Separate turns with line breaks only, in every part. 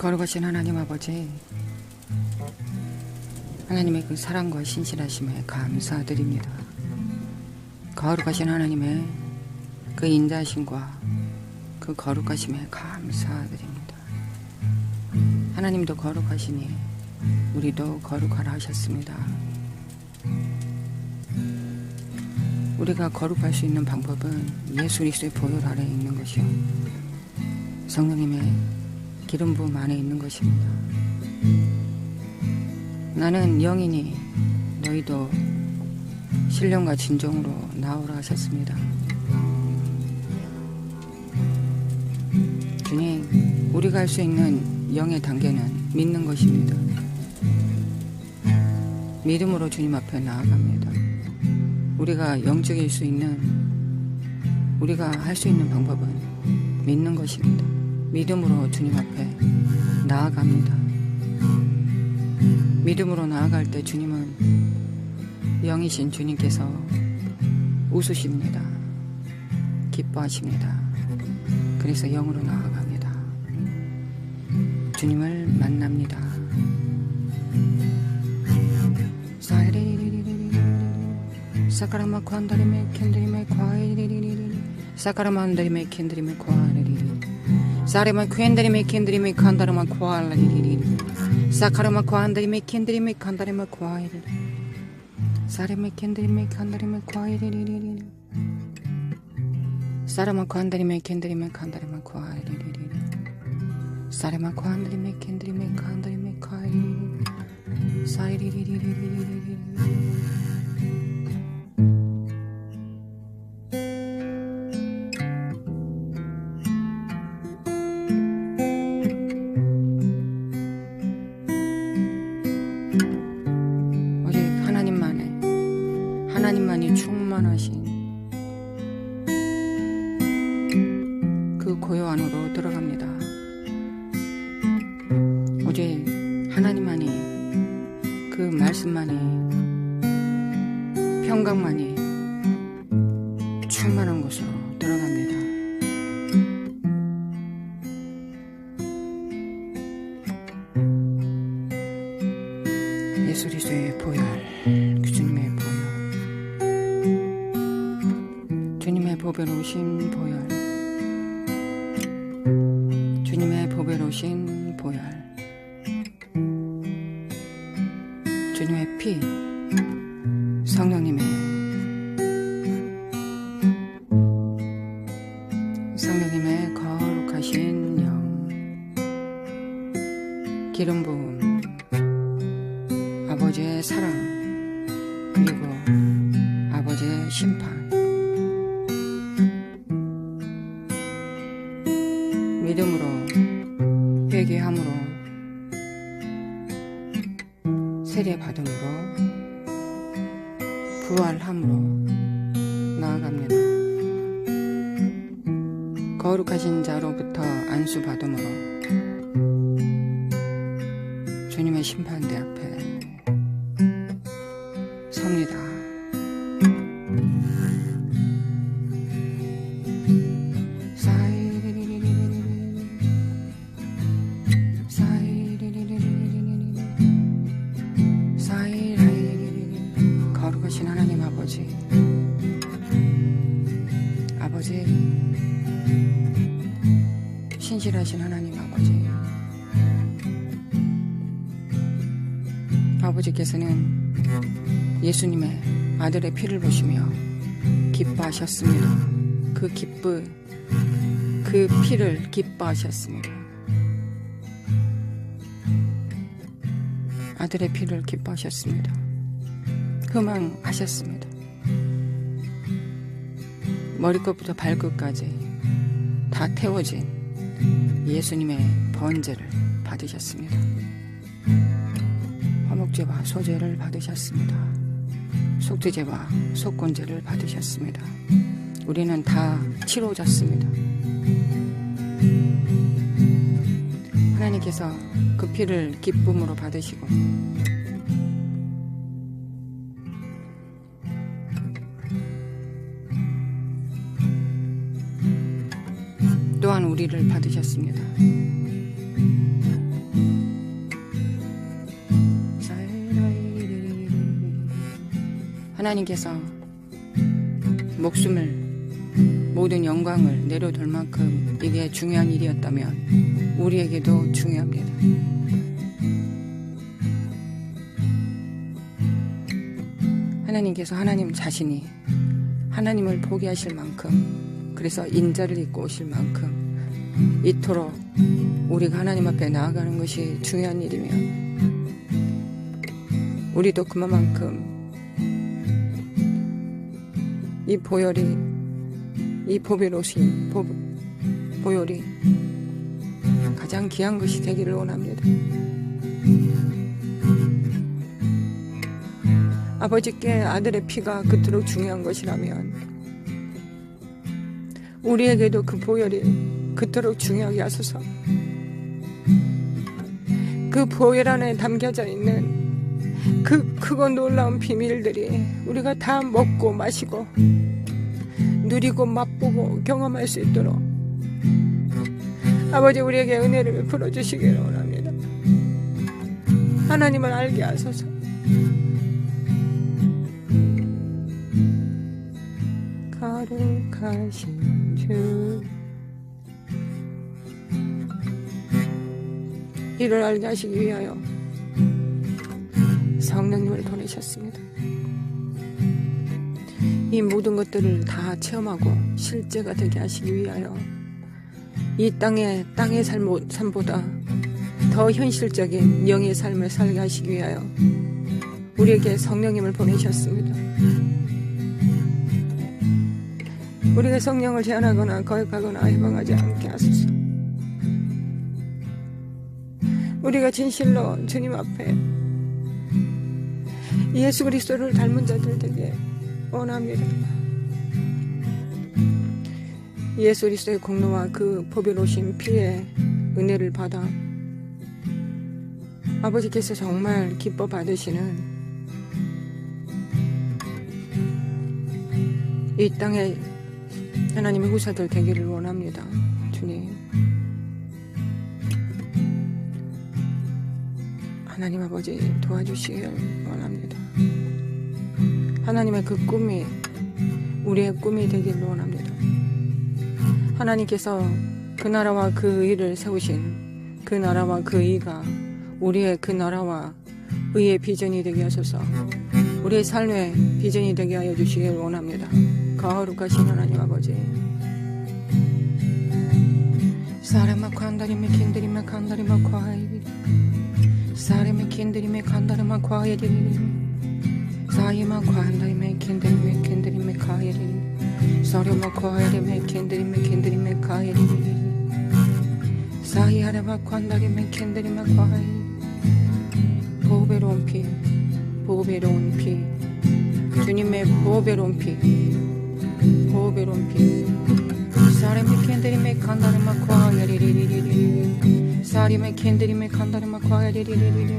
거룩하신 하나님 아버지, 하나님의 그 사랑과 신실하심에 감사드립니다. 거룩하신 하나님의 그 인자하심과 그 거룩하심에 감사드립니다. 하나님도 거룩하시니 우리도 거룩하라 하셨습니다. 우리가 거룩할 수 있는 방법은 예수 그리스도의 보혈 아래에 있는 것이요, 성령님의 기름 부음 안에 있는 것입니다. 나는 영이니 너희도 신령과 진정으로 나오라 하셨습니다. 주님, 우리가 할 수 있는 영의 단계는 믿는 것입니다. 믿음으로 주님 앞에 나아갑니다. 우리가 영적일 수 있는, 우리가 할 수 있는 방법은 믿는 것입니다. 믿음으로 주님 앞에 나아갑니다. 믿음으로 나아갈 때 주님은, 영이신 주님께서 웃으십니다. 기뻐하십니다. 그래서 영으로 나아갑니다. 주님을 만납니다. 사카라마 관다리메 캔드리메 과이리리리리 사카라만다리메 캔드리메 과이리리리 사레마 캔드리메 캔드리메 칸다르마 과이리리리 사카라마 관다리메 캔드리메 칸다리메 과이리리 사레마 캔드리메 칸다리메 과이리리리 사라마 관다리메 캔드리메 칸다리메 과이리리리 사레마 관다리메 캔드리메 칸다리메 과이리리 사이리리리리리리리. 하나님만이 충만하신 그 고요 안으로 들어갑니다. 오직 하나님만이, 그 말씀만이, 평강만이 충만한 곳으로 들어갑니다. 예수 그리스도의 보혈, 주님의 보혈, 주님의 보배로우신 보혈, 주님의 보배로우신 보혈, 주님의 피, 성령님의 거룩하신 영, 기름 부음, 아버지의 사랑, 그리고 아버지의 심판, 믿음으로, 회개함으로, 세례받음으로, 부활함으로 나아갑니다. 거룩하신 자로부터 안수받음으로 주님의 심판대 앞에 섭니다. 거룩하신 하나님 아버지, 신실하신 하나님 아버지께서는 예수님의 아들의 피를 보시며 기뻐하셨습니다. 그 피를 기뻐하셨습니다. 아들의 피를 기뻐하셨습니다. 흠앙하셨습니다. 머리끝부터 발끝까지 다 태워진 예수님의 번제를 받으셨습니다. 화목제와 소제를 받으셨습니다. 속죄제와 속건제를 받으셨습니다. 우리는 다 치러졌습니다. 하나님께서 그 피를 기쁨으로 받으시고 또한 우리를 받으셨습니다. 하나님께서 목숨을 모든 영광을 내려둘 만큼 이게 중요한 일이었다면 우리에게도 중요합니다. 하나님께서 하나님 자신이 하나님을 포기하실 만큼, 그래서 인자를 입고 오실 만큼 이토록 우리가 하나님 앞에 나아가는 것이 중요한 일이면 우리도 그만큼 이 보혈이, 이 보배로우신 보혈이 가장 귀한 것이 되기를 원합니다. 아버지께 아들의 피가 그토록 중요한 것이라면 우리에게도 그 보혈이 그토록 중요하게 하소서. 그 보혈 안에 담겨져 있는 그 크고 놀라운 비밀들이 우리가 다 먹고 마시고 누리고 맛보고 경험할 수 있도록 아버지 우리에게 은혜를 풀어주시기를 원합니다. 하나님을 알게 하소서. 거룩하신 주, 이를 알게 하시기 위하여 성령님을 보내셨습니다. 이 모든 것들을 다 체험하고 실제가 되게 하시기 위하여 이 땅의 삶보다 더 현실적인 영의 삶을 살게 하시기 위하여 우리에게 성령님을 보내셨습니다. 우리가 성령을 제한하거나 거역하거나 해방하지 않게 하소서. 우리가 진실로 주님 앞에 예수 그리스도를 닮은 자들 되게 원합니다. 예수 그리스도의 공로와 그 보배로우신 피의 은혜를 받아 아버지께서 정말 기뻐 받으시는 이 땅에 하나님의 후사들 되기를 원합니다. 주님, 하나님 아버지 도와주시길 원합니다. 하나님의 그 꿈이 우리의 꿈이 되기를 원합니다. 하나님께서 그 나라와 그 의를 세우신 그 나라와 그 의가 우리의 그 나라와 의의 비전이 되게 하소서. 우리의 삶의 비전이 되게 하여 주시길 원합니다. 거룩하신 하나님 아버지, 사람아 간다리메 킨드리메 간다리마 과이리 사람의 킨드리메 간다리마 과이리 사이마 간다리메 킨드리메 과이리 서려마 과이리메 킨드리메 과이리 사이하레마 간다리메 킨드리메 과이리 보배로운 피, 보배로운 피, 주님의 보배로운 피, 보배로운 피. 사람의 캔들이메 간다르마 과야리리리리리 사람의 캔들이메 간다르마 과야리리리리리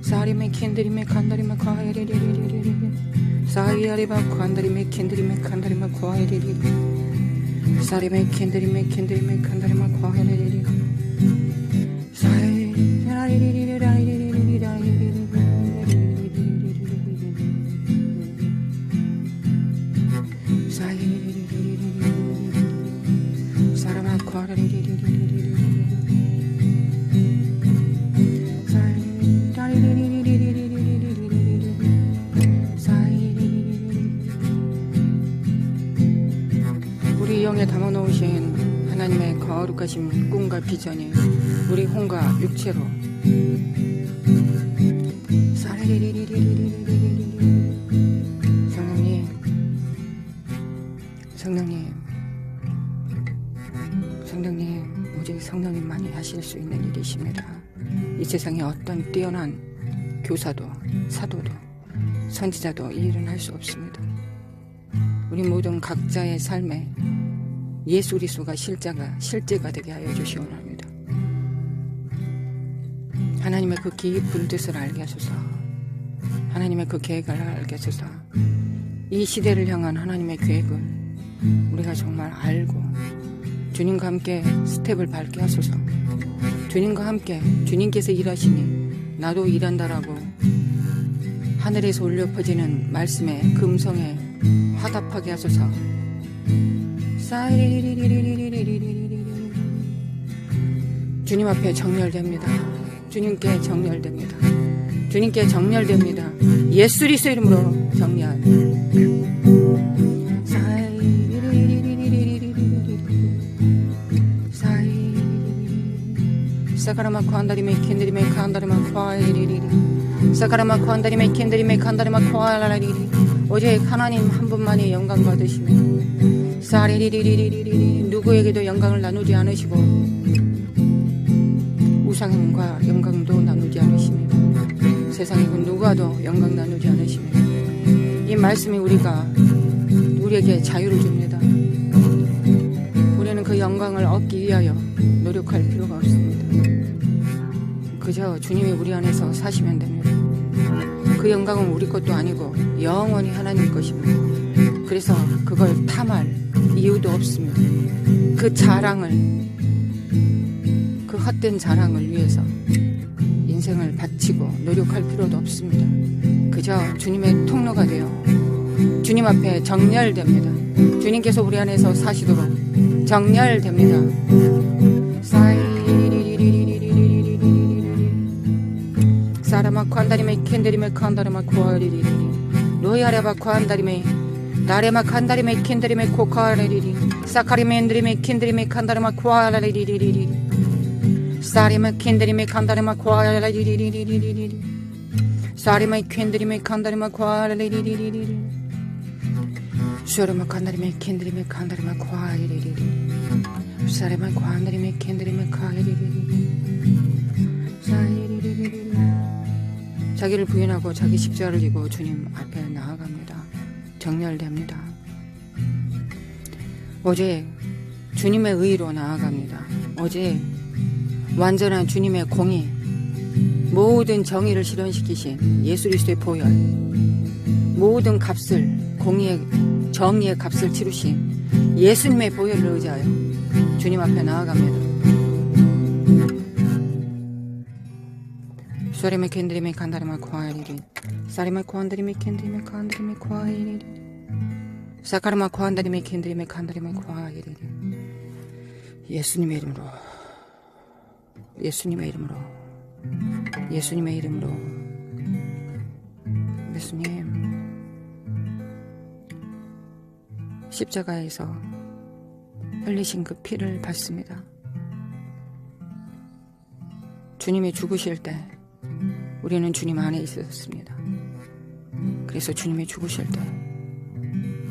사람의 캔들이메 간다르마 과야리리리리리 사이아리바 간다리메 캔들이메 간다르마 과야리리리 사람의 캔들이메 간다르마 과야리리리 우리 영에 담아놓으신 하나님의 거룩하신 꿈과 비전이 우리 혼과 육체로 성령님 오직 성령님만이 하실 수 있는 일이십니다. 이 세상에 어떤 뛰어난 교사도 사도도 선지자도 이 일은 할 수 없습니다. 우리 모든 각자의 삶에 예수 그리스도가 실제가 되게 하여 주시옵나이다. 하나님의 그 깊은 뜻을 알게 하소서. 하나님의 그 계획을 알게 하소서. 이 시대를 향한 하나님의 계획을 우리가 정말 알고 주님과 함께 스텝을 밟게 하소서. 주님과 함께 주님께서 일하시니 나도 일한다라고 하늘에서 울려 퍼지는 말씀의 금성에 화답하게 하소서. 주님 앞에 정렬됩니다. 주님께 정렬됩니다. 주님께 정렬됩니다. 예수 그리스도 이름으로 정렬. 사카라마코 한다리메 켄드리메 칸다리마 과이리리리 사카라마코 한다리메 켄드리메 칸다리마 과이라리리 오직 하나님 한 분만이 영광 받으시며 사리리리리리리 누구에게도 영광을 나누지 않으시고 우상과 영광도 나누지 않으십니다. 세상에 그 누구와도 영광 나누지 않으십니다. 이 말씀이 우리에게 자유를 줍니다. 우리는 그 영광을 얻기 위하여 노력할 필요가 없습니다. 그저 주님이 우리 안에서 사시면 됩니다. 그 영광은 우리 것도 아니고 영원히 하나님 것입니다. 그래서 그걸 탐할 이유도 없습니다. 그 자랑을, 그 헛된 자랑을 위해서 인생을 바치고 노력할 필요도 없습니다. 그저 주님의 통로가 되어 주님 앞에 정렬됩니다. 주님께서 우리 안에서 사시도록 정렬됩니다. 사라마코 한다리메 켄드리메 칸다리마 코아리리리 로야레바코 한다리메 나레마 칸다리메 켄드리메 코카리리리 사카리메 엔드리메 켄드리메 칸다리마 코아리리리리 사리메 켄드리메 칸다리마 코아리리리리 사리메 켄드리메 칸다리마 코아리리리리 슈르마 칸다리메 켄드리메 칸다리마 코아리리리 사리메 칸다리메 켄드리메 카리리리리 자기를 부인하고 자기 십자가를 지고 주님 앞에 나아갑니다. 정렬됩니다. 오직 주님의 의로 나아갑니다. 오직 완전한 주님의 공의, 모든 정의를 실현시키신 예수 그리스도의 보혈, 모든 값을, 공의의 정의의 값을 치르신 예수님의 보혈을 의지하여 주님 앞에 나아갑니다. 사리메 켄드리메 칸다리마 코아이리리 사리메 코안드리메 켄드리메 칸드리메 코아이리리 사카르마 코안다리메 켄드리메 칸다리메 코아이리리 예수님의 이름으로 예수님의 이름으로 예수님의 이름으로 예수님 십자가에서 흘리신 그 피를 받습니다. 주님이 죽으실 때 우리는 주님 안에 있었습니다. 그래서 주님이 죽으실 때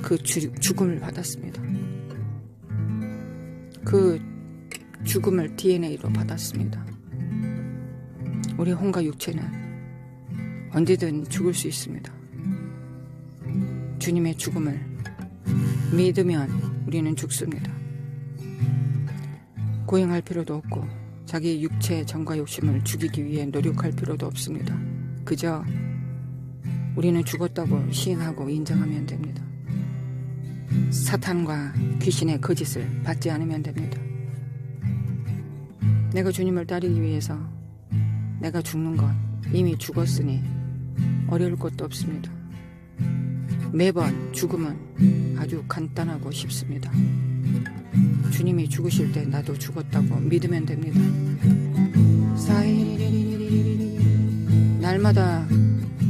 그 죽음을 받았습니다. 그 죽음을 DNA로 받았습니다. 우리 혼과 육체는 언제든 죽을 수 있습니다. 주님의 죽음을 믿으면 우리는 죽습니다. 고행할 필요도 없고 자기 육체의 정과 욕심을 죽이기 위해 노력할 필요도 없습니다. 그저 우리는 죽었다고 시인하고 인정하면 됩니다. 사탄과 귀신의 거짓을 받지 않으면 됩니다. 내가 주님을 따르기 위해서 내가 죽는 것 이미 죽었으니 어려울 것도 없습니다. 매번 죽음은 아주 간단하고 쉽습니다. 주님이 죽으실 때 나도 죽었다고 믿으면 됩니다. 날마다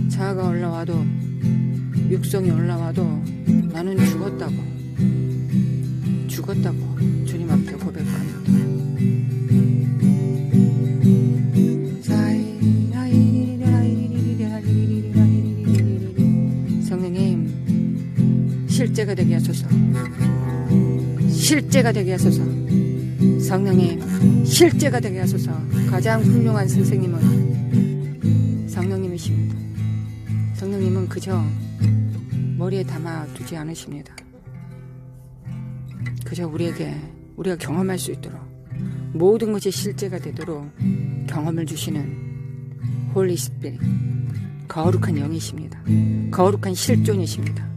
자아가 올라와도 육성이 올라와도 나는 죽었다고 주님 앞에 고백합니다. 성령님 실제가 되게 하소서. 실제가 되게 하소서. 성령님 실제가 되게 하소서. 가장 훌륭한 선생님은 성령님이십니다. 성령님은 그저 머리에 담아두지 않으십니다. 그저 우리가 경험할 수 있도록 모든 것이 실제가 되도록 경험을 주시는 홀리 스피릿, 거룩한 영이십니다. 거룩한 실존이십니다.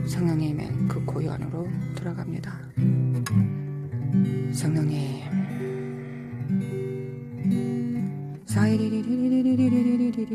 성령님의 그 고유 안으로 들어갑니다. 성령님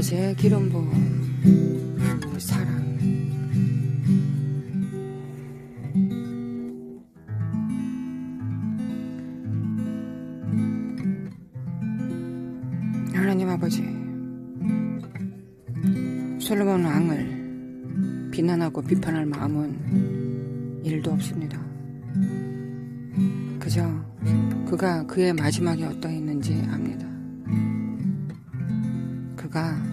아버지의 기름 부음, 그 사랑, 하나님 아버지, 솔로몬 왕을 비난하고 비판할 마음은 일도 없습니다. 그저 그가 그의 마지막이 어떠했는지 압니다. 그가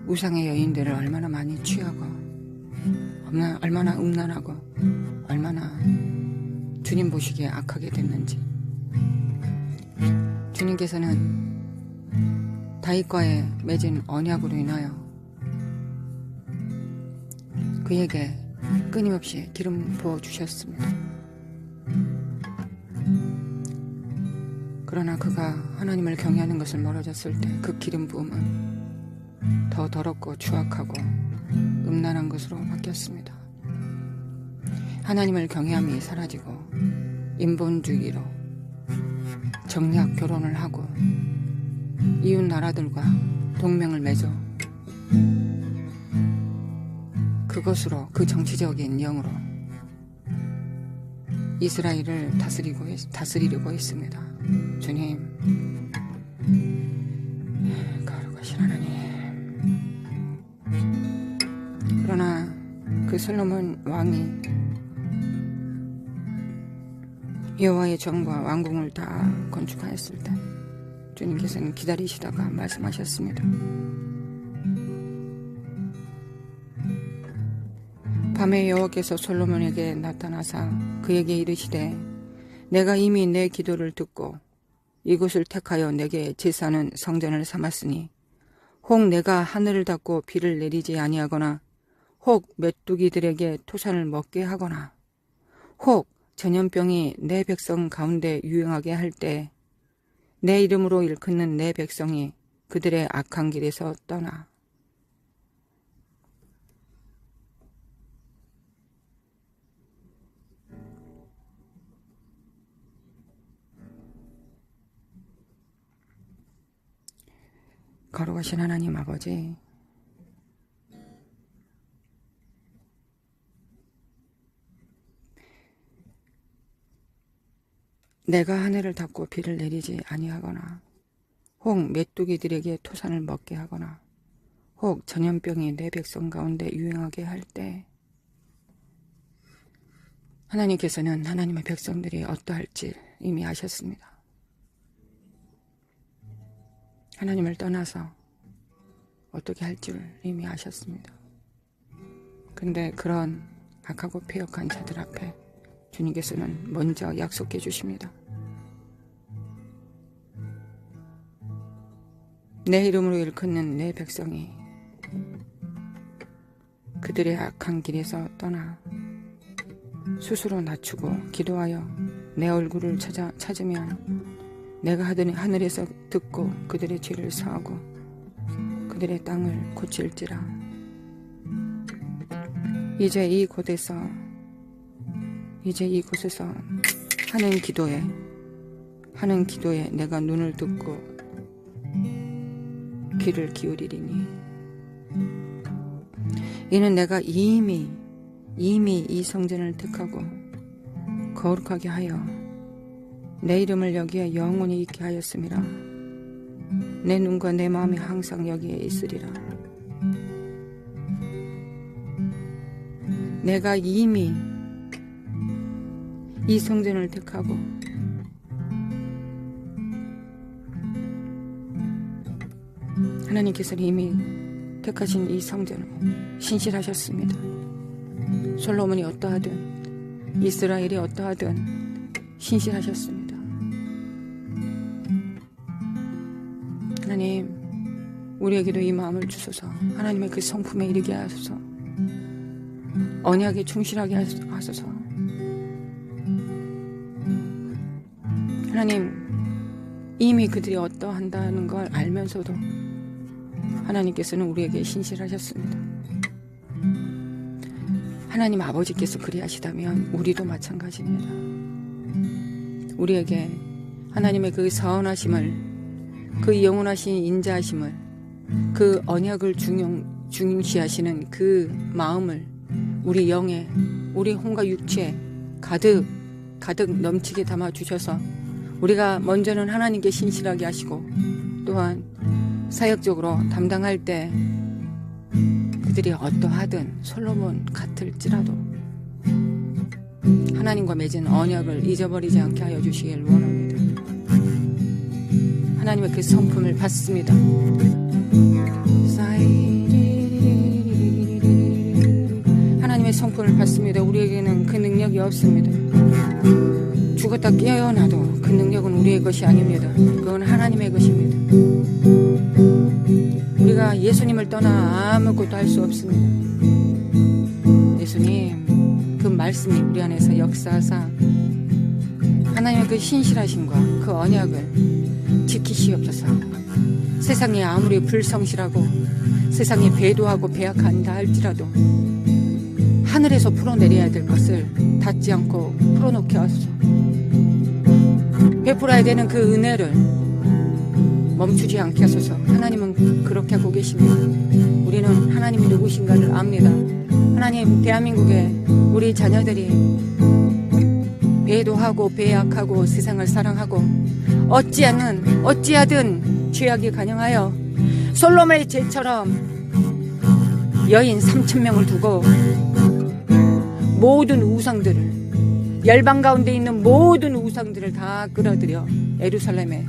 우상의 여인들을 얼마나 많이 취하고 얼마나 음란하고 얼마나 주님 보시기에 악하게 됐는지, 주님께서는 다윗과의 맺은 언약으로 인하여 그에게 끊임없이 기름 부어주셨습니다. 그러나 그가 하나님을 경외하는 것을 멀어졌을 때 그 기름 부음은 더 더럽고 추악하고 음란한 것으로 바뀌었습니다. 하나님을 경외함이 사라지고 인본주의로 정략 결혼을 하고 이웃 나라들과 동맹을 맺어 그것으로, 그 정치적인 영으로 이스라엘을 다스리려고 했습니다. 주님, 거룩하신 하나님. 그러나 그 솔로몬 왕이 여호와의 전과 왕궁을 다 건축하였을 때 주님께서는 기다리시다가 말씀하셨습니다. 밤에 여호와께서 솔로몬에게 나타나사 그에게 이르시되, 내가 이미 내 기도를 듣고 이곳을 택하여 내게 제사하는 성전을 삼았으니 혹 내가 하늘을 닫고 비를 내리지 아니하거나 혹 메뚜기들에게 토산을 먹게 하거나 혹 전염병이 내 백성 가운데 유행하게 할 때 내 이름으로 일컫는 내 백성이 그들의 악한 길에서 떠나 걸어가신 하나님 아버지, 내가 하늘을 닫고 비를 내리지 아니하거나 혹 메뚜기들에게 토산을 먹게 하거나 혹 전염병이 내 백성 가운데 유행하게 할 때 하나님께서는 하나님의 백성들이 어떠할지 이미 아셨습니다. 하나님을 떠나서 어떻게 할 줄 이미 아셨습니다. 근데 그런 악하고 패역한 자들 앞에 주님께서는 먼저 약속해 주십니다. 내 이름으로 일컫는 내 백성이 그들의 악한 길에서 떠나 스스로 낮추고 기도하여 내 얼굴을 찾으면 내가 하늘에서 듣고 그들의 죄를 사하고 그들의 땅을 고칠지라. 이제 이곳에서 하는 기도에 내가 눈을 듣고 귀를 기울이리니 이는 내가 이미 이 성전을 택하고 거룩하게 하여 내 이름을 여기에 영원히 있게 하였음이라. 내 눈과 내 마음이 항상 여기에 있으리라. 내가 이미 이 성전을 택하고 하나님께서는 이미 택하신 이 성전을 신실하셨습니다. 솔로몬이 어떠하든 이스라엘이 어떠하든 신실하셨습니다. 하나님, 우리에게도 이 마음을 주소서. 하나님의 그 성품에 이르게 하소서. 언약에 충실하게 하소서. 하나님, 이미 그들이 어떠한다는 걸 알면서도 하나님께서는 우리에게 신실하셨습니다. 하나님 아버지께서 그리하시다면 우리도 마찬가지입니다. 우리에게 하나님의 그 선하심을, 그 영원하신 인자하심을, 그 언약을 중요시하시는 그 마음을 우리 영에, 우리 혼과 육체에 가득 넘치게 담아주셔서 우리가 먼저는 하나님께 신실하게 하시고 또한 사역적으로 담당할 때 그들이 어떠하든 솔로몬 같을지라도 하나님과 맺은 언약을 잊어버리지 않게 하여 주시길 원합니다. 하나님의 그 성품을 받습니다. 하나님의 성품을 받습니다. 우리에게는 그 능력이 없습니다. 죽었다 깨어나도 그 능력은 우리의 것이 아닙니다. 그건 하나님의 것입니다. 우리가 예수님을 떠나 아무것도 할 수 없습니다. 예수님, 그 말씀이 우리 안에서 역사하사 하나님의 그 신실하심과 그 언약을 지키시옵소서. 세상이 아무리 불성실하고 세상이 배도하고 배약한다 할지라도 하늘에서 풀어내려야 될 것을 닿지 않고 풀어놓게 하소서. 베풀어야 되는 그 은혜를 멈추지 않게 하소서. 하나님은 그렇게 하고 계십니다. 우리는 하나님이 누구신가를 압니다. 하나님, 대한민국에 우리 자녀들이 배도하고 배약하고 세상을 사랑하고 어찌하든 죄악이 가능하여 솔로몬의 죄처럼 여인 3,000명을 두고 모든 우상들을, 열방 가운데 있는 모든 우상들을 다 끌어들여 예루살렘에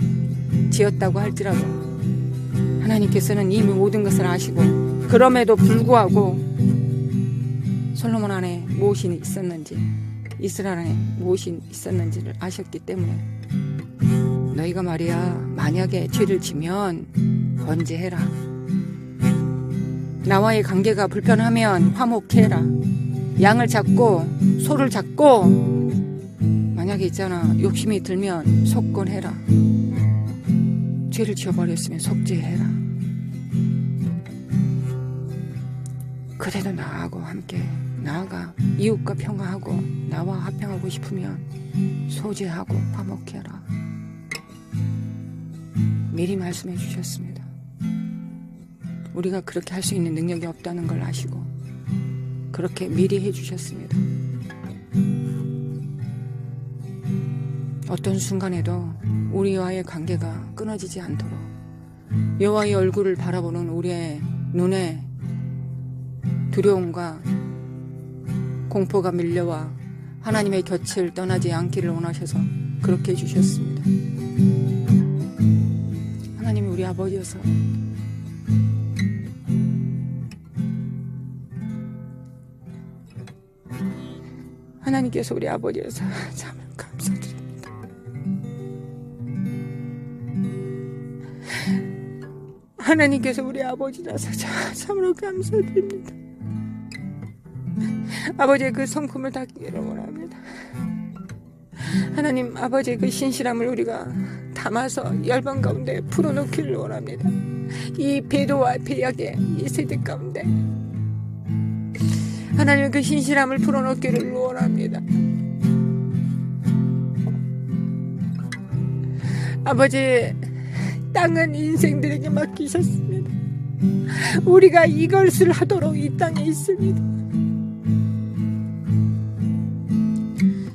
지었다고 할지라도 하나님께서는 이미 모든 것을 아시고 그럼에도 불구하고 솔로몬 안에 무엇이 있었는지, 이스라엘 안에 무엇이 있었는지를 아셨기 때문에 너희가 말이야, 만약에 죄를 지면 번제해라. 나와의 관계가 불편하면 화목해라. 양을 잡고 소를 잡고 만약에 있잖아, 욕심이 들면 속건해라. 죄를 지어버렸으면 속죄해라. 그래도 나하고 함께 나아가 이웃과 평화하고 나와 화평하고 싶으면 소제하고 화목해라. 미리 말씀해 주셨습니다. 우리가 그렇게 할 수 있는 능력이 없다는 걸 아시고 그렇게 미리 해주셨습니다. 어떤 순간에도 우리와의 관계가 끊어지지 않도록 여호와의 얼굴을 바라보는 우리의 눈에 두려움과 공포가 밀려와 하나님의 곁을 떠나지 않기를 원하셔서 그렇게 해주셨습니다. 하나님이 우리 아버지여서 하나님께서 우리 아버지여서 참 감사드립니다. 하나님께서 우리 아버지라서 참으로 감사드립니다. 아버지의 그 성품을 닦기를 원합니다. 하나님 아버지의 그 신실함을 우리가 담아서 열방 가운데 풀어놓기를 원합니다. 이 배도와 배약의 이 세대 가운데 하나님의 그 신실함을 풀어놓기를 원합니다. 아버지, 땅은 인생들에게 맡기셨습니다. 우리가 이것을 하도록 이 땅에 있습니다.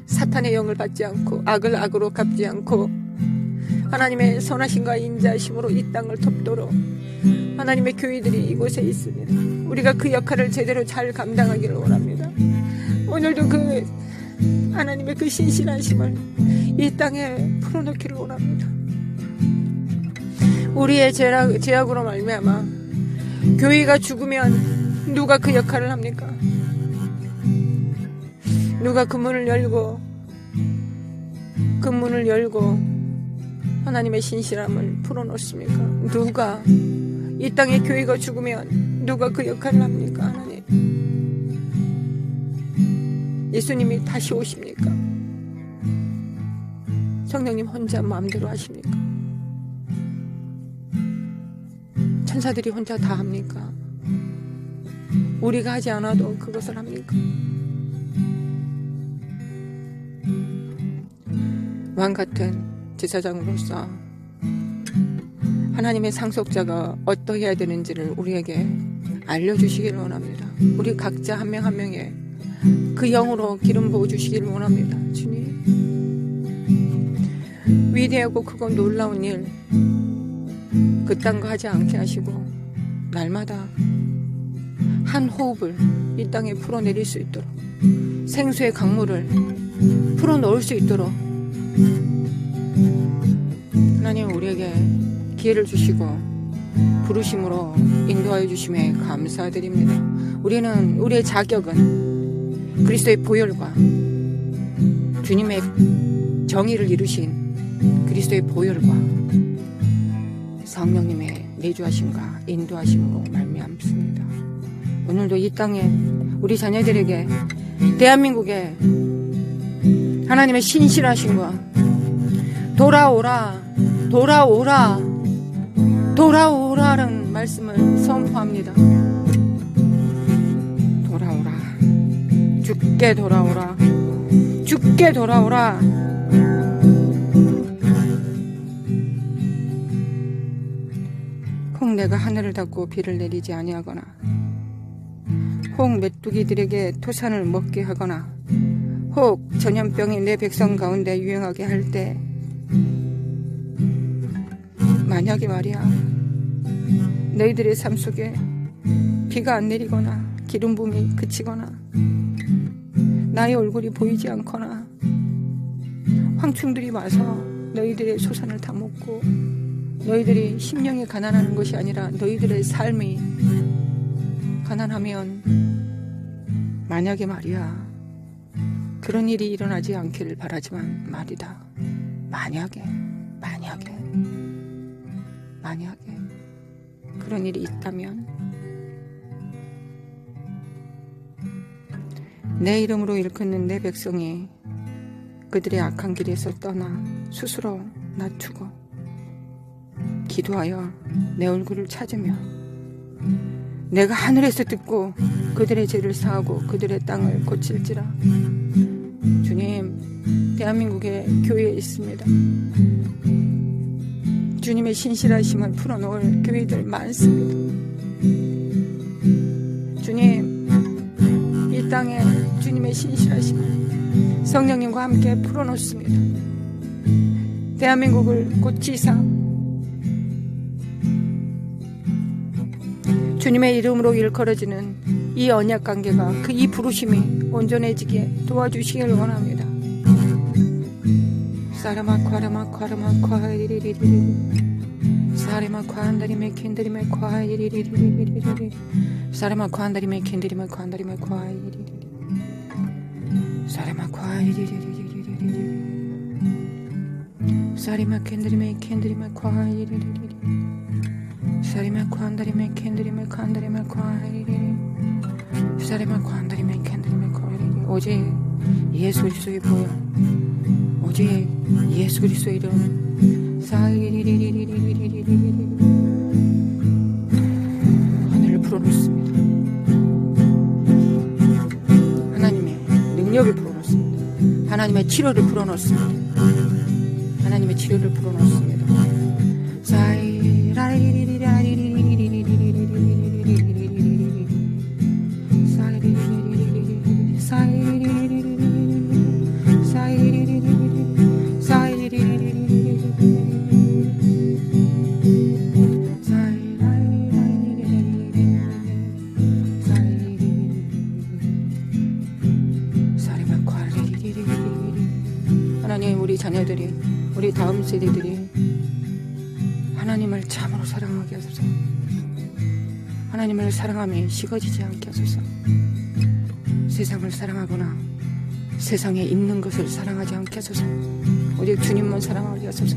사탄의 영을 받지 않고 악을 악으로 갚지 않고 하나님의 선하심과 인자하심으로 이 땅을 돕도록 하나님의 교회들이 이곳에 있습니다. 우리가 그 역할을 제대로 잘 감당하기를 원합니다. 오늘도 그 하나님의 그 신실하심을 이 땅에 풀어놓기를 원합니다. 우리의 죄악으로 말미암아 교회가 죽으면 누가 그 역할을 합니까? 누가 그 문을 열고 하나님의 신실함을 풀어놓습니까? 누가 이 땅에 교회가 죽으면 누가 그 역할을 합니까? 하나님, 예수님이 다시 오십니까? 성령님 혼자 마음대로 하십니까? 천사들이 혼자 다 합니까? 우리가 하지 않아도 그것을 합니까? 왕같은 제사장으로서 하나님의 상속자가 어떠해야 되는지를 우리에게 알려주시기를 원합니다. 우리 각자 한 명 한 명의 그 영으로 기름 부어주시기를 원합니다. 주님, 위대하고 크고 놀라운 일 그딴 거 하지 않게 하시고 날마다 한 호흡을 이 땅에 풀어내릴 수 있도록 생수의 강물을 풀어놓을 수 있도록 하나님 우리에게 기회를 주시고 부르심으로 인도하여 주심에 감사드립니다. 우리의 자격은 그리스도의 보혈과 주님의 정의를 이루신 그리스도의 보혈과 성령님의 내주하심과 인도하심으로 말미암습니다. 오늘도 이 땅에 우리 자녀들에게 대한민국에 하나님의 신실하심과 돌아오라는 말씀을 선포합니다. 돌아오라, 주께 돌아오라, 주께 돌아오라. 혹 내가 하늘을 닫고 비를 내리지 아니하거나 혹 메뚜기들에게 토산을 먹게 하거나 혹 전염병이 내 백성 가운데 유행하게 할 때 만약에 말이야 너희들의 삶 속에 비가 안 내리거나 기름 부음이 그치거나 나의 얼굴이 보이지 않거나 황충들이 와서 너희들의 소산을 다 먹고 너희들이 심령이 가난하는 것이 아니라 너희들의 삶이 가난하면 만약에 말이야 그런 일이 일어나지 않기를 바라지만 말이다. 만약에 그런 일이 있다면 내 이름으로 일컫는 내 백성이 그들의 악한 길에서 떠나 스스로 낮추고 기도하여 내 얼굴을 찾으며 내가 하늘에서 듣고 그들의 죄를 사하고 그들의 땅을 고칠지라. 주님, 대한민국의 교회에 있습니다. 주님의 신실하심을 풀어놓을 교회들 많습니다. 주님, 이 땅에 주님의 신실하심을 성령님과 함께 풀어놓습니다. 대한민국을 고치사 주님의 이름으로 일컬어지는 이 언약 관계가 이 부르심이 온전해지게 도와주시길 원합니다. 사라마콰라마콰라마콰이리리리리 사라마콰한다리메 캔다리메 콰이리리리리리 사라마콰한다리메 캔다리메 콰한다리메 콰이리리리 사라마콰이리리리리리 사리마 캔다리메 캔다리메 콰이리리리 사리마 콰한다리메 캔다리메 콰한다리메 콰이리리리 사리마 콰한다리메 캔다리메 콰이리리리 오직 예수 그리스도의 보혈 오직 예수 그리스도의 이름 사이리리리리리리리리리 하늘을 풀어놓습니다. 하나님의 능력을 풀어놓습니다. 하나님의 치료를 풀어놓습니다. 하나님의 치료를 풀어놓습니다. 하나님, 우리 자녀들이, 우리 다음 세대들이 하나님을 참으로 사랑하게 하소서. 하나님을 사랑함이 식어지지 않게 하소서. 세상을 사랑하거나 세상에 있는 것을 사랑하지 않게 하소서. 오직 주님만 사랑하게 하소서.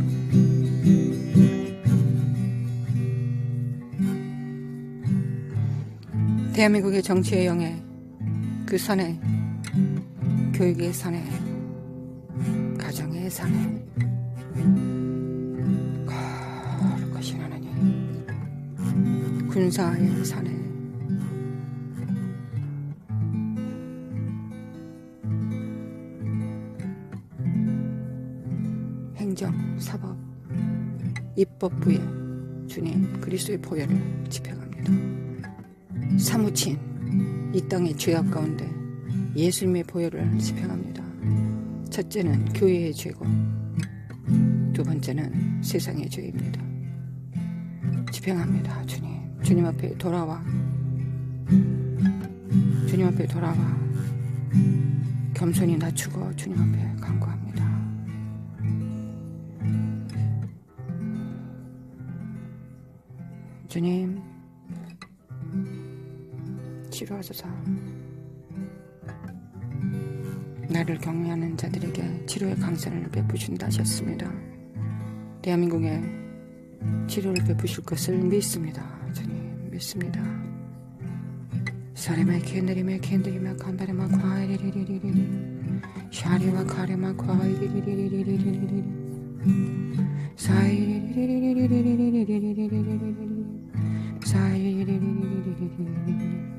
대한민국의 정치의 영에, 그 산에, 교육의 산에, 가정의 산에 거룩하신 하나님, 군사의 산에 행정, 사법, 입법부에 주님 그리스도의 보혈을 집행합니다. 사무친 이 땅의 죄악 가운데 예수님의 보혈을 집행합니다. 첫째는 교회의 죄고 두 번째는 세상의 죄입니다. 집행합니다. 주님 앞에 돌아와, 주님 앞에 돌아와 겸손히 낮추고 주님 앞에 간구합니다. 주님, 치료하소서. 나를 경외하는 자들에게 치료의 강선을 베푸신다 하셨습니다. 대한민국에 치료를 베푸실 것을 믿습니다. 주님, 믿습니다. 사레마 캔드리메 캔드리메 간다레마 과이리리리리리 샤리마 카레마 과이리리리리리리리 사이리리리리리리리리리리리리 사이리리리리리리리리리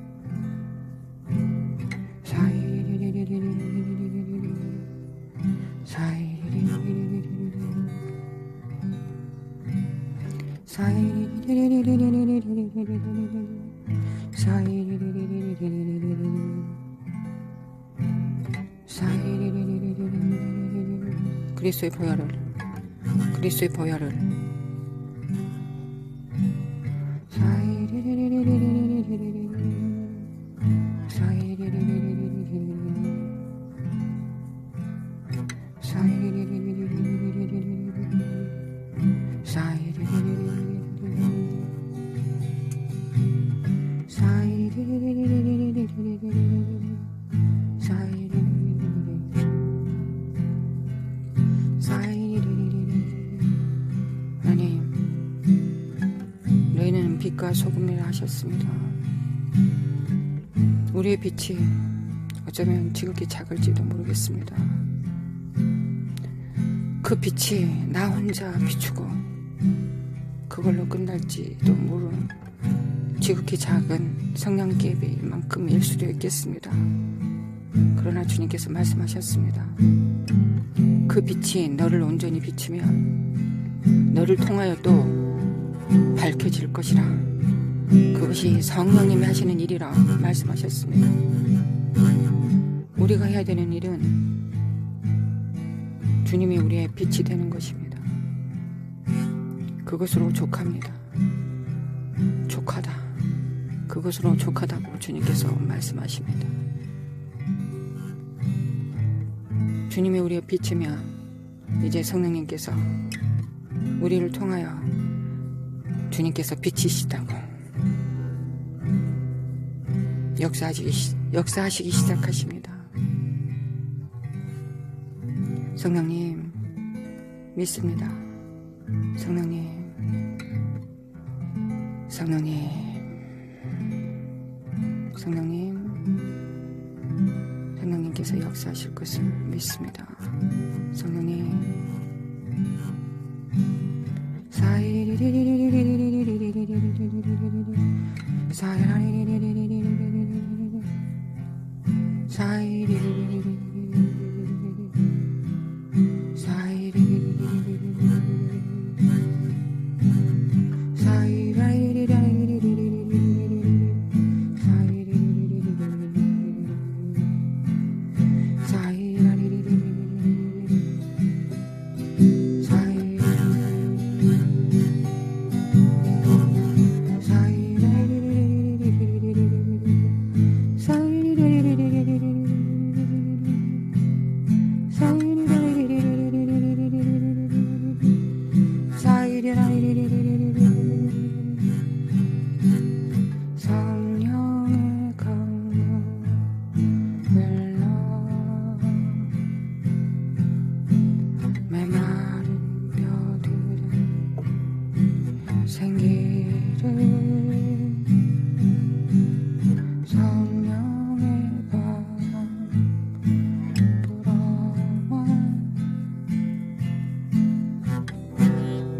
그리스도의 보혈을, 그리스도의 보혈을 빛과 소금이라 하셨습니다. 우리의 빛이 어쩌면 지극히 작을지도 모르겠습니다. 그 빛이 나 혼자 비추고 그걸로 끝날지도 모르는 지극히 작은 성냥개비일 만큼일 수도 있겠습니다. 그러나 주님께서 말씀하셨습니다. 그 빛이 너를 온전히 비추면 너를 통하여 또 밝혀질 것이라. 그것이 성령님이 하시는 일이라 말씀하셨습니다. 우리가 해야 되는 일은 주님이 우리의 빛이 되는 것입니다. 그것으로 족합니다. 족하다. 그것으로 족하다고 주님께서 말씀하십니다. 주님이 우리의 빛이며 이제 성령님께서 우리를 통하여 주님께서 빛이시다고 역사하시기 시작하십니다. 성령님 믿습니다. 성령님 성령님께서 역사하실 것을 믿습니다. 성령님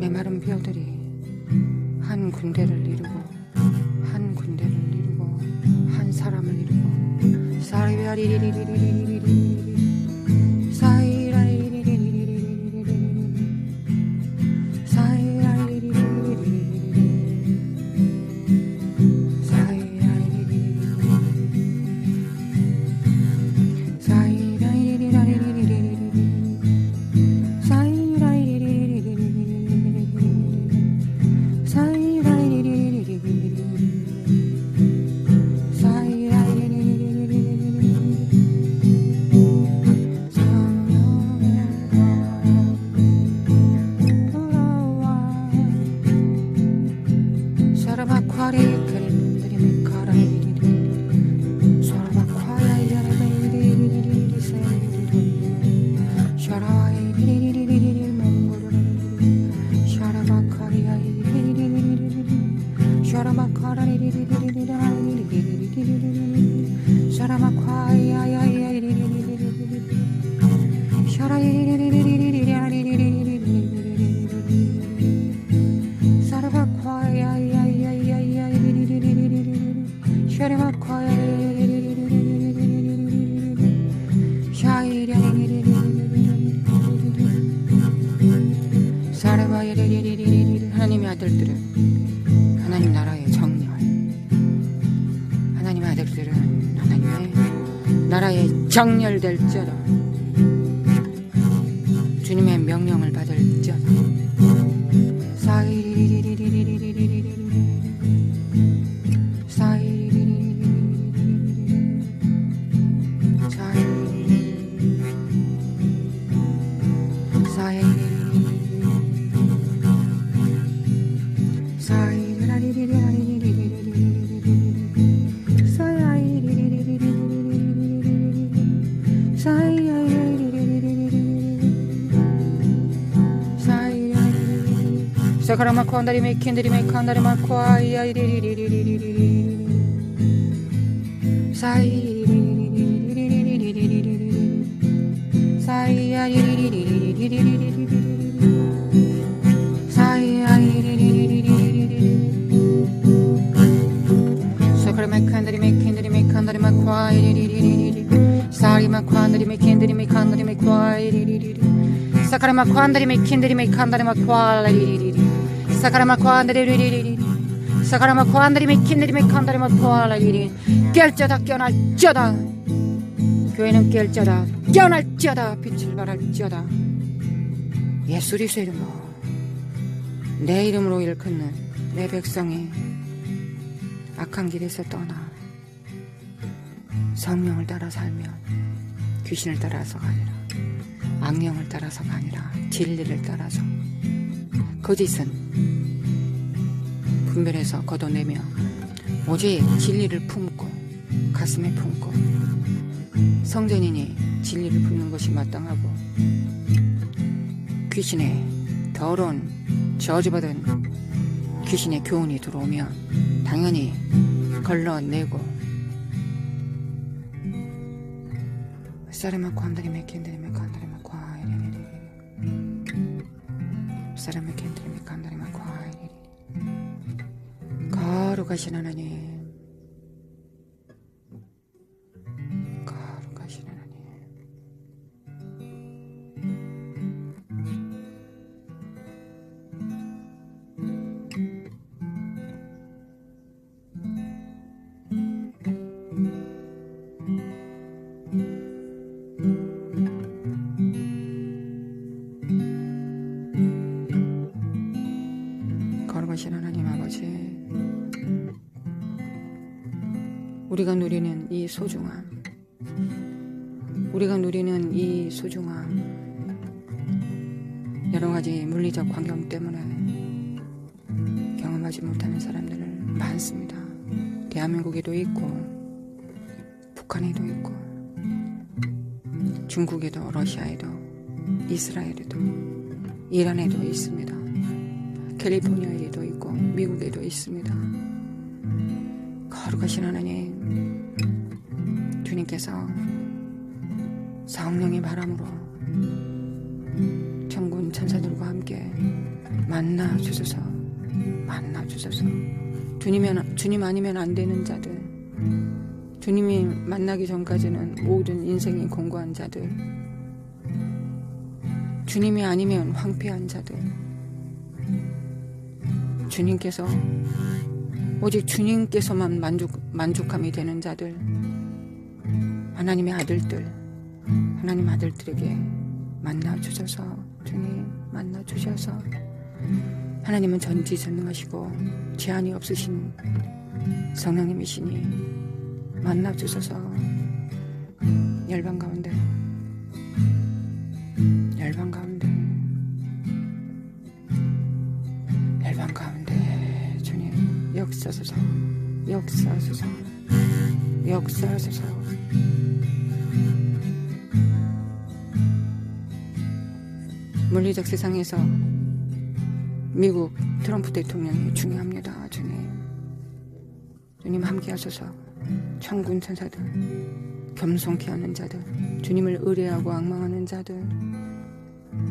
메마른 뼈들이 한 군대를 이루고 한 사람을 이루고 하나님의 아들들은 하나님 나라의 정렬, 하나님의 아들들은 하나님의 나라의 정렬될지어다. 주님의 명령을 받을지어다. 사카라마코 안다리메 켄드리메 칸다리마코 아이아이리리리리리리리 사이리리리리리리리리 사이아리리리리리리리리 사이아리리리리리리리 사카라마코 안다리메 켄드리메 칸다리마코 아이리리리리리 사리마코 안다리메 켄드리메 칸다리마코 아이리리리리 사카라마코 안다리메 켄드리메 칸다리마코 아이리리리리 사카라마코 안다리리리리 사가라마 코안드리미 킨드리미 칸다리마 토알라리리 깰자다 깨어날자다. 교회는 깰자다 깨어날자다. 빛을 발할자다. 예수 그리스도의 이름으로 내 이름으로 일컫는 내 백성이 악한 길에서 떠나 성령을 따라 살면 귀신을 따라서가 아니라 악령을 따라서가 아니라 진리를 따라서 거짓은 분별해서 걷어내며 오직 진리를 품고 가슴에 품고 성전이니 진리를 품는 것이 마땅하고 귀신의 더러운 저주받은 귀신의 교훈이 들어오면 당연히 걸러내고 사람의 관들이며 캔들이며 관들이며 과이리리리 사람의 캔들이며 관들이며 과이리리 거룩하신 하나님 거룩하신 하나님 거룩하신 하나님 아버지 우리가 누리는 이 소중함 여러가지 물리적 환경 때문에 경험하지 못하는 사람들 많습니다. 대한민국에도 있고 북한에도 있고 중국에도 러시아에도 이스라엘에도 이란에도 있습니다. 캘리포니아에도 있고 미국에도 있습니다. 거룩하신 하나님 주님께서 성령의 바람으로 천군 천사들과 함께 만나 주소서 주님 아니면 안 되는 자들 주님이 만나기 전까지는 모든 인생이 공고한 자들 주님이 아니면 황폐한 자들 주님께서 오직 주님께서만 만족함이 되는 자들 하나님의 아들들 하나님 아들들에게 만나주셔서 주님 만나주셔서 하나님은 전지전능하시고 제한이 없으신 성령님이시니 만나주셔서 열방 가운데 주님 역사하소서 물리적 세상에서 미국 트럼프 대통령이 중요합니다. 주님 함께 하소서. 천군 천사들 겸손케 하는 자들 주님을 의뢰하고 앙망하는 자들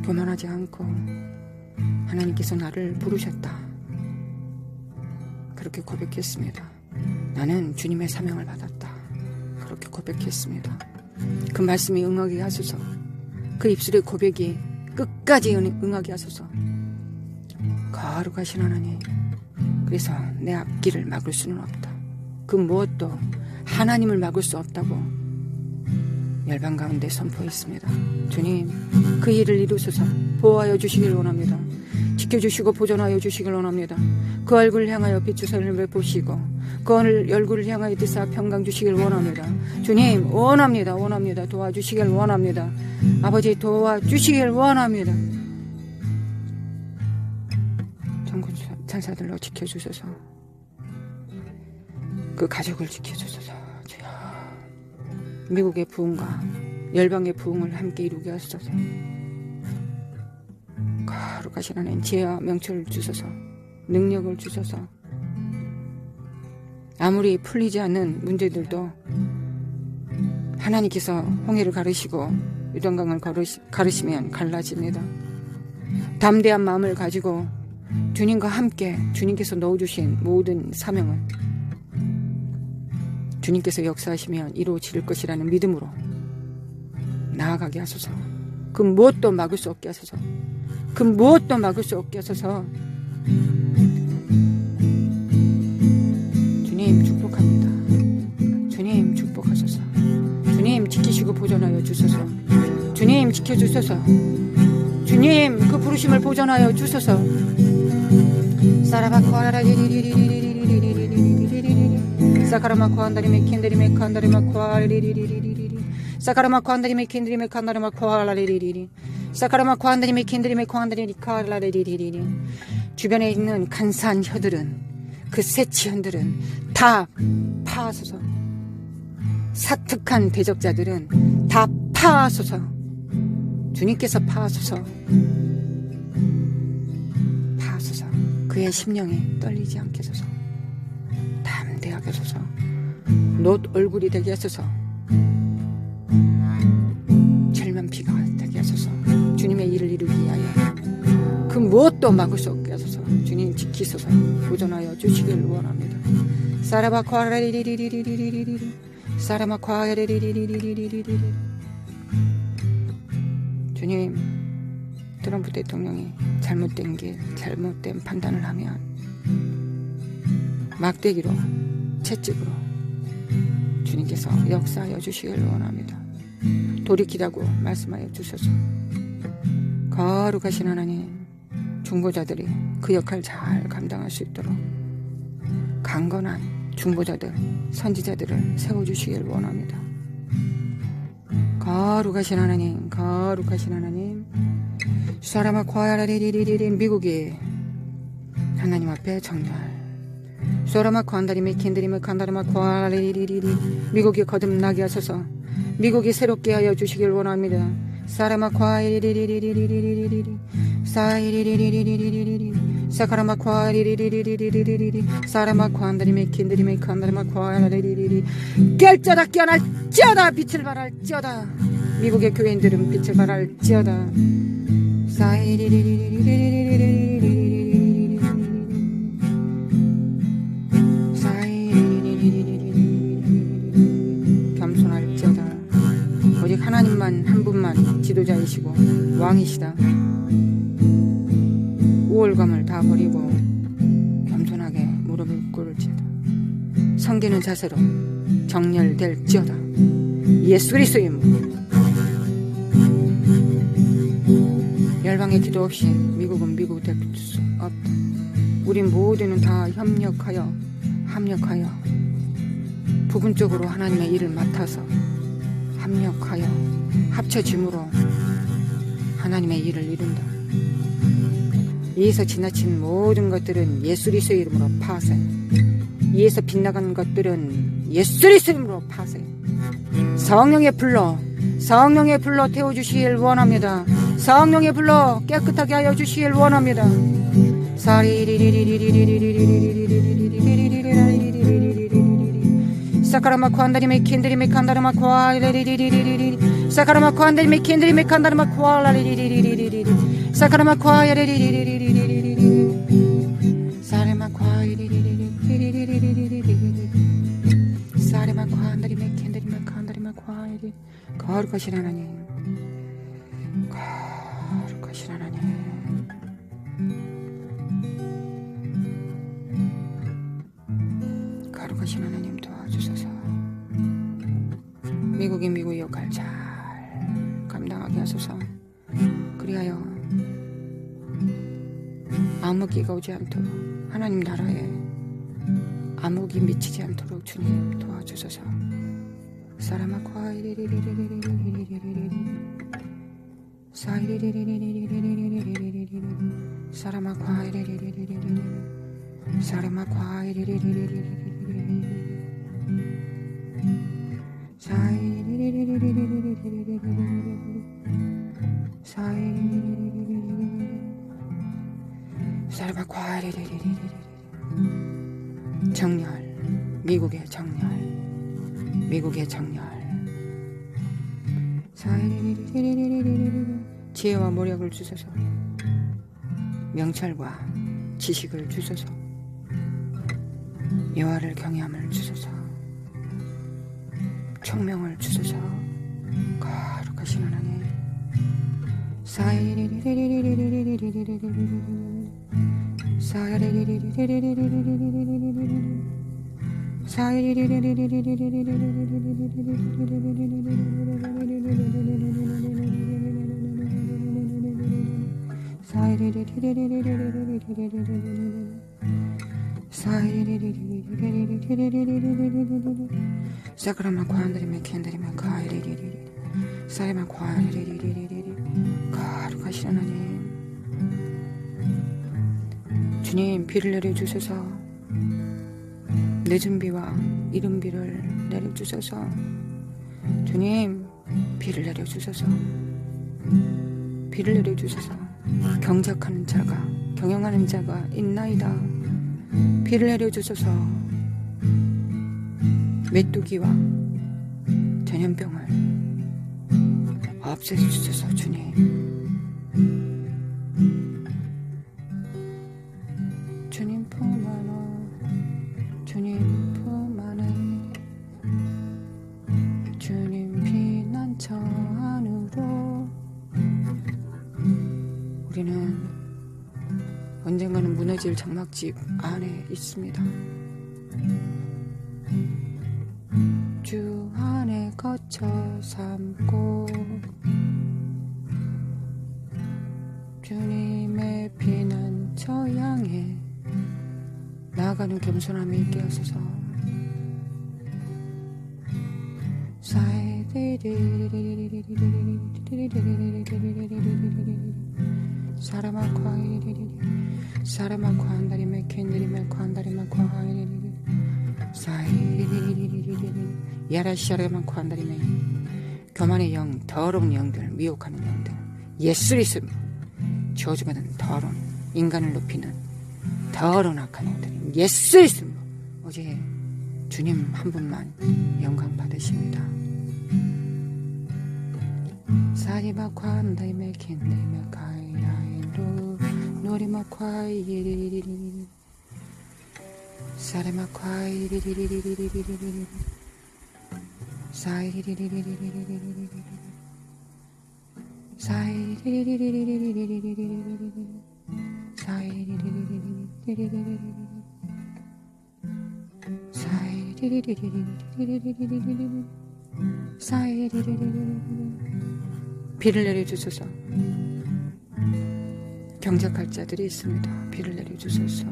교만하지 않고 하나님께서 나를 부르셨다 그렇게 고백했습니다. 나는 주님의 사명을 받았다 그렇게 고백했습니다. 그 말씀이 응하게 하소서. 그 입술의 고백이 끝까지 응하게 하소서. 거룩하신 하나님 그래서 내 앞길을 막을 수는 없다. 그 무엇도 하나님을 막을 수 없다고 열방 가운데 선포했습니다. 주님 그 일을 이루소서. 보호하여 주시길 원합니다. 지켜주시고 보존하여 주시길 원합니다. 그 얼굴을 향하여 빛주사를 베푸시고 그 얼굴을 향하여 뜻사 평강 주시길 원합니다. 주님 원합니다. 도와주시길 원합니다. 아버지 도와주시길 원합니다. 천군 천사들로 지켜주소서. 그 가족을 지켜주소서. 주여 미국의 부흥과 열방의 부흥을 함께 이루게 하소서. 거룩하신 하나님 지혜와 명철을 주소서. 능력을 주소서. 아무리 풀리지 않는 문제들도 하나님께서 홍해를 가르시고 요단강을 가르시면 갈라집니다. 담대한 마음을 가지고 주님과 함께 주님께서 넣어주신 모든 사명을 주님께서 역사하시면 이루어질 것이라는 믿음으로 나아가게 하소서. 그 무엇도 막을 수 없게 하소서. 보존하여 주소서. 주님 지켜주소서. 주님 그 부르심을 보존하여 주소서. 사카라마코 한다리메 킨다리메 칸다리마코 알리리리리리리 사카라마코 한다리메 킨다리메 칸다리마코 알리리리리 사카라마코 한다리메 킨다리메 칸다리마코 알리리리리. 주변에 있는 간사한 혀들은, 그 새치현들은 다 파하소서. 사특한 대적자들은 다 파하소서. 주님께서 파하소서. 파하소서. 그의 심령이 떨리지 않게 하소서. 담대하게 하소서. 롯 얼굴이 되게 하소서. 절면피가 되게 하소서. 주님의 일을 이루기 위하여 그 무엇도 막을 수 없게 하소서. 주님 지키소서. 보존하여 주시길 원합니다. 사라바과라리리리리리리리리 사라마과라리리리리리리리. 주님, 트럼프 대통령이 잘못된 길, 잘못된 판단을 하면 막대기로, 채찍으로 주님께서 역사하여 주시길 원합니다. 돌이키라고 말씀하여 주소서. 거룩하신 하나님, 중보자들이 그 역할을 잘 감당할 수 있도록 강건한 중보자들, 선지자들을 세워주시길 원합니다. 거룩하신 하나님, 거룩하신 하나님, 사라마 과야라리리리리. 미국이 하나님 앞에 정렬. 사라마 관다리미 킨드리미 칸다리마 과야라리리리리. 미국이 거듭나게 하소서. 미국이 새롭게 하여 주시길 원합니다. 사라마 과야리리리리리리리리리 사이리리리리리리리 사카라마 과야리리리리리리리리 사라마 관다리미 킨드리미 칸다리마 과야라리리리. 깰쩌다 깨어날쩌다. 빛을 발할쩌다. 미국의 교인들은 빛을 발할쩌다. 겸손할지어다. 오직 하나님만 한 분만 지도자이시고 왕이시다. 우월감을 다 버리고 겸손하게 무릎을 꿇을지어다. 섬기는 자세로 정렬될지어다. 예수 그리스도의 이름으로. 열방의 기도 없이 미국은 미국 될 수 없다. 우린 모두는 다 협력하여 부분적으로 하나님의 일을 맡아서 합력하여 합쳐짐으로 하나님의 일을 이룬다. 이에서 지나친 모든 것들은 예수 그리스도의 이름으로 파쇄. 이에서 빗나간 것들은 예수 그리스도의 이름으로 파쇄. 성령의 불로 태워주시길 원합니다. 성령의 불로 깨끗하게 하여 주시길 원합니다. 사카라마코 한다리메 킨드리메 칸다라마코 알리리리리리리 사카라마코 한다리메 킨드리메 칸다라마코 알리리리리리리 사카라마코 알리리리리리리 사레마코 알리리리리리리리 사레마코 한다리메 킨드리메 칸다라마코 알리. 거룩하신 하나님, 거룩하신 하나님, 거룩하신 하나님 도와주소서. 미국이 미국의 역할 잘 감당하게 하소서. 그리하여 암흑기가 오지 않도록, 하나님 나라에 암흑이 미치지 않도록 주님 도와주소서. 사라마과 이리리리리리리리리리리리 사이리리리리리리리리리리리 사라마과 이리리리리리리리 사라마과 이리리리리리리리리 사이리리리리리리리리리 사이리리리리리리리 사라마과 이리리리리리리. 정렬, 미국의 정렬, 미국의 정렬. 지혜와 모략을 주소서. 명철과 지식을 주소서. 여호와를 경외함을 주소서. 총명을 주소서. 거룩하신 하나님. 사그라마 과한들이면 캔들이면 가이리리리리 사리만 과이리리리리리 가루가시 하나님 주님 비를 내려주셔서 늦은 비와 이른 비를 내려주셔서 주님 비를 내려주셔서 비를 내려주셔서 경작하는 자가 경영하는 자가 있나이다. 비를 내려주셔서 메뚜기와 전염병을 없애주셔서 주님 주님 품 안에 주님 품 안에 주님 피난처 안으로 우리는 언젠가는 무너질 장막집 안에 있습니다. 주 안에 거쳐 삼고 주님의 피난처 향해 나아가는 겸손함이 있게 하소서. 사라마코 한다리메 캔다리메 관다리메 과이리리리 사이리리리리리리 야라시아라마코 한다리메 교만의 영 더러운 영들 미혹하는 영들 예수리스 저주받은 더러운 인간을 높이는 더러운 악한 영들 예수리스 어제 주님 한 분만 영광 받으십니다. 사리마코 한다리메 캔다리메 가이라이로 노리마콰이리리리리리 사레마콰이리리리리리리리리 사이리리리리리리리리리 사이리리리리리리리리리 사이리리리리리리리리 사이리리리리리리리리리 사이리리리리리리 비를 내려주소서. 경작할 자들이 있습니다. 비를 내려주소서.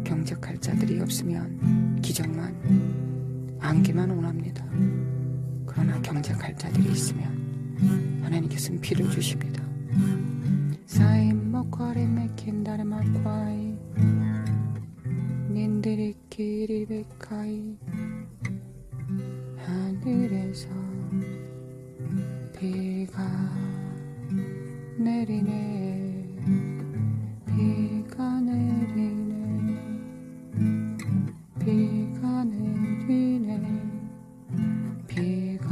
경작할 자들이 없으면 기적만 안개만 원합니다. 그러나 경작할 자들이 있으면 하나님께서는 비를 주십니다. 사임먹과리 맥힌다르마과이 닌들이 기리베카이 하늘에서 비가 내리네 비가 내리네 비가 내리네 비가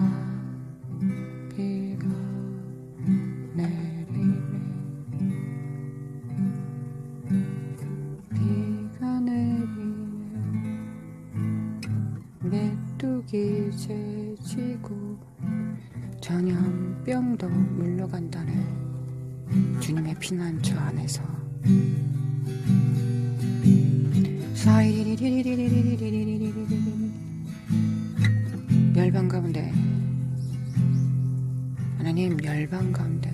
내리네 비가 내리네 메뚜기 재지고 전염병도 물러간다네. 주님의 피난처 안에서 멸망 가운데 하나님 멸망 가운데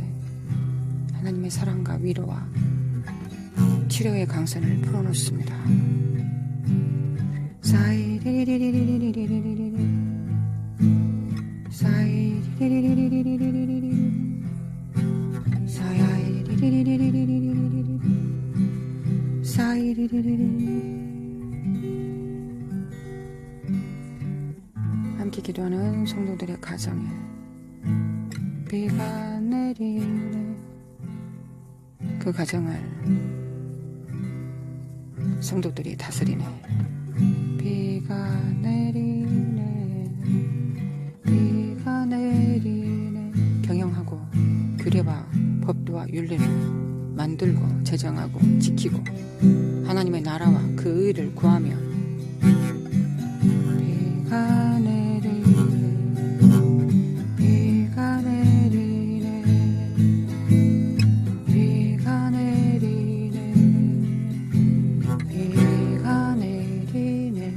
하나님의 사랑과 위로와 치료의 강선을 풀어놓습니다. 함께 기도하는 성도들의 가정에 비가 내리네. 그 가정을 성도들이 다스리네. 비가 내리네 비가 내리네. 경영하고 규례와 법도와 윤리를 만들고 제정하고 지키고 하나님의 나라와 그 의를 구하며 비가 내리네 비가 내리네 비가 내리네 비가 내리네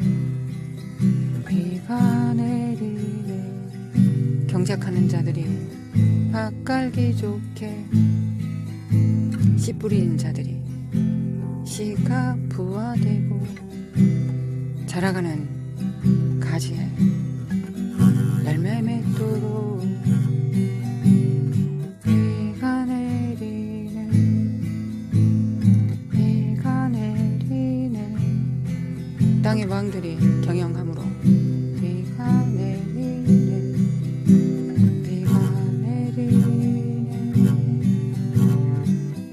비가 내리네. 정작하는 자들이 밥 깔기 좋게, 씨 뿌리는 자들이 씨가 부화되고, 자라가는 가지에 열매 맺도록 비가 내리네, 비가 내리네. 땅의 왕들이 경영함으로 비가 내리네, 비가 내리네.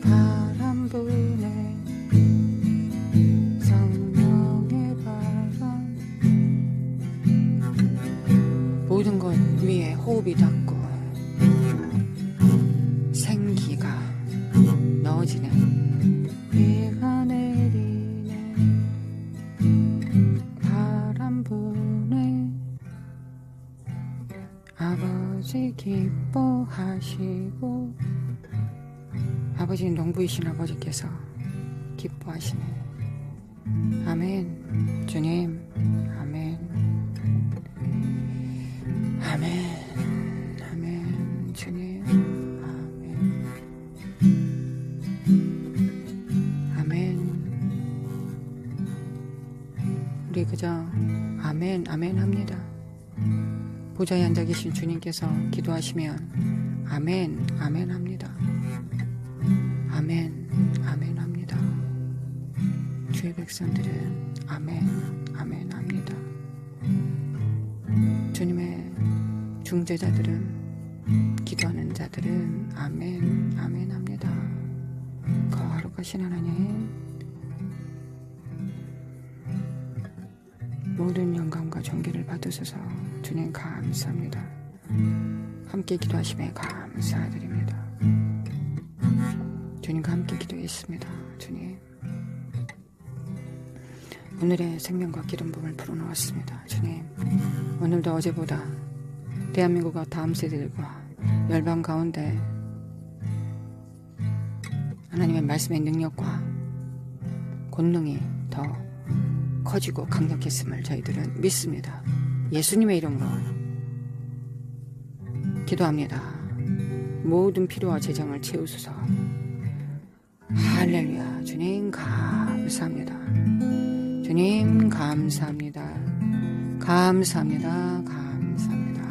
바람 부네, 성령의 바람. 모든 것 위에 호흡이 닿고 생기가 넣어지는 비가 내리네, 바람 부네. 아버지 기뻐하시고, 아버지는 농부이신 아버지께서 기뻐하시네. 아멘. 주님, 아멘. 아멘. 아멘. 주님, 아멘. 아멘. 우리 그저 아멘, 아멘 합니다. 보좌에 앉아 계신 주님께서 기도하시면 아멘, 아멘 합니다. 아멘, 아멘 합니다. 주의 백성들은 아멘, 아멘 합니다. 주님의 중재자들은, 기도하는 자들은 아멘, 아멘 합니다. 거룩하신 하나님, 모든 영광과 존귀를 받으소서. 주님 감사합니다. 함께 기도하심에 감사드립니다. 주님과 함께 기도했습니다. 주님, 오늘의 생명과 기름 부음을 불어넣었습니다. 주님, 오늘도 어제보다 대한민국과 다음 세대들과 열방 가운데 하나님의 말씀의 능력과 권능이 더 커지고 강력했음을 저희들은 믿습니다. 예수님의 이름으로 기도합니다. 모든 필요와 재정을 채우소서. 할렐루야. 주님 감사합니다. 주님 감사합니다. 감사합니다. 감사합니다.